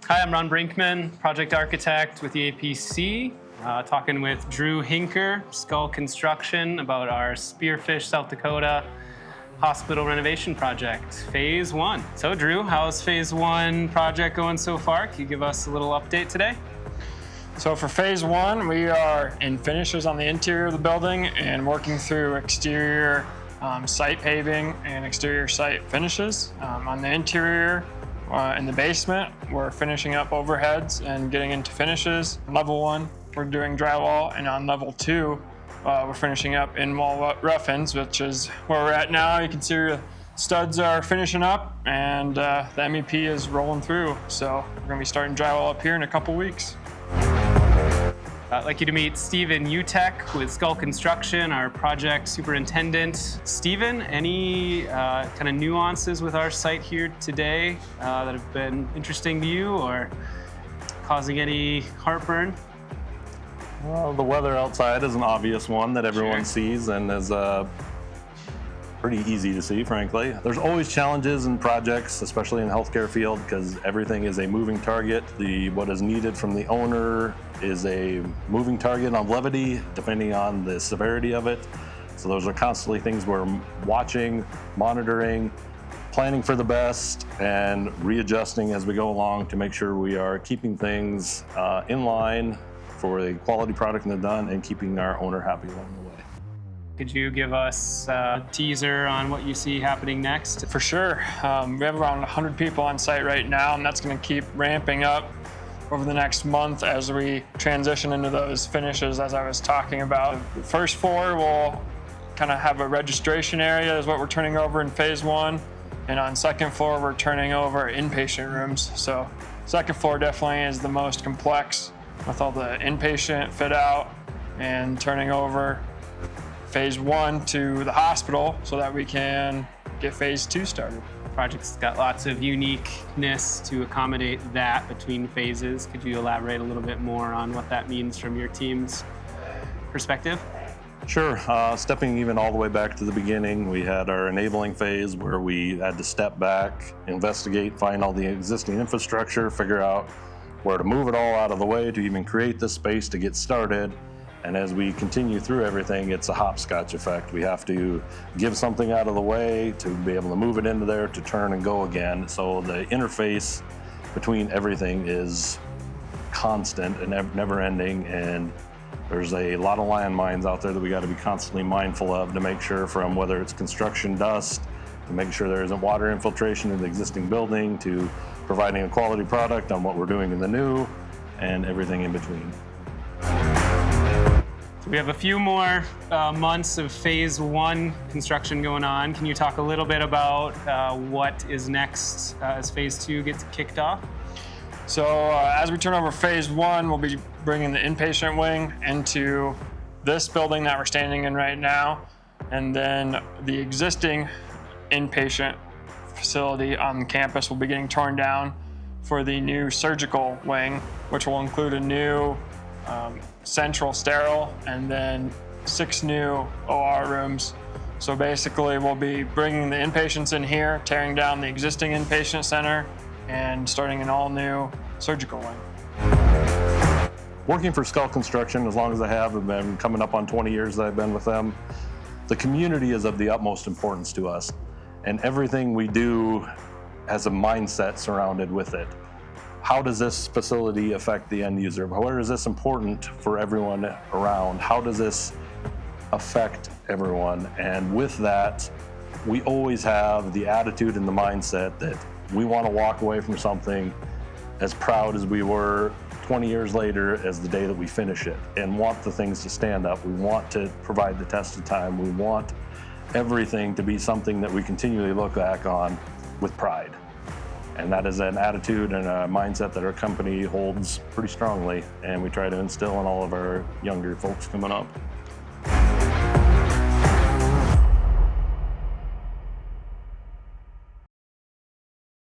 Hi, I'm Ron Brinkman, project architect with EAPC, talking with Drew Hinker, Scull Construction, about our Spearfish, South Dakota Hospital Renovation Project, Phase 1. So Drew, how's Phase 1 project going so far? Can you give us a little update today? So for Phase 1, we are in finishes on the interior of the building and working through exterior site paving and exterior site finishes. On the interior, in the basement, we're finishing up overheads and getting into finishes. Level 1, we're doing drywall, and on level 2, we're finishing up in-wall rough-ins, which is where we're at now. You can see the studs are finishing up, and the MEP is rolling through. So we're gonna be starting drywall up here in a couple weeks. I'd like you to meet Steven Utrecht with Scull Construction, our project superintendent. Steven, any kind of nuances with our site here today that have been interesting to you or causing any heartburn? Well, the weather outside is an obvious one that everyone sees and is pretty easy to see, frankly. There's always challenges in projects, especially in the healthcare field, because everything is a moving target. What is needed from the owner is a moving target on levity, depending on the severity of it. So those are constantly things we're watching, monitoring, planning for the best, and readjusting as we go along to make sure we are keeping things in line for a quality product and done, and keeping our owner happy along the way. Could you give us a teaser on what you see happening next? For sure. We have around 100 people on site right now, and that's going to keep ramping up over the next month as we transition into those finishes, as I was talking about. The first floor will kind of have a registration area, is what we're turning over in Phase 1. And on second floor, we're turning over inpatient rooms. So second floor definitely is the most complex, with all the inpatient fit out and turning over Phase 1 to the hospital so that we can get Phase 2 started. The project's got lots of uniqueness to accommodate that between phases. Could you elaborate a little bit more on what that means from your team's perspective? Sure. Stepping even all the way back to the beginning, we had our enabling phase where we had to step back, investigate, find all the existing infrastructure, figure out where to move it all out of the way to even create the space to get started. And as we continue through everything, it's a hopscotch effect. We have to give something out of the way to be able to move it into there to turn and go again. So the interface between everything is constant and never ending. And there's a lot of landmines out there that we got to be constantly mindful of to make sure, from whether it's construction dust, to make sure there isn't water infiltration in the existing building, to providing a quality product on what we're doing in the new, and everything in between. We have a few more months of Phase 1 construction going on. Can you talk a little bit about what is next as Phase 2 gets kicked off? So as we turn over Phase 1, we'll be bringing the inpatient wing into this building that we're standing in right now. And then the existing inpatient facility on campus will be getting torn down for the new surgical wing, which will include a new central sterile and then 6 new OR rooms. So basically we'll be bringing the inpatients in here, tearing down the existing inpatient center, and starting an all new surgical wing. Working for Scull Construction, as long as I have, I've been coming up on 20 years that I've been with them. The community is of the utmost importance to us, and everything we do has a mindset surrounded with it. How does this facility affect the end user? Where is this important for everyone around? How does this affect everyone? And with that, we always have the attitude and the mindset that we want to walk away from something as proud as we were 20 years later as the day that we finish it, and want the things to stand up. We want to provide the test of time. We want everything to be something that we continually look back on with pride. And that is an attitude and a mindset that our company holds pretty strongly, and we try to instill in all of our younger folks coming up.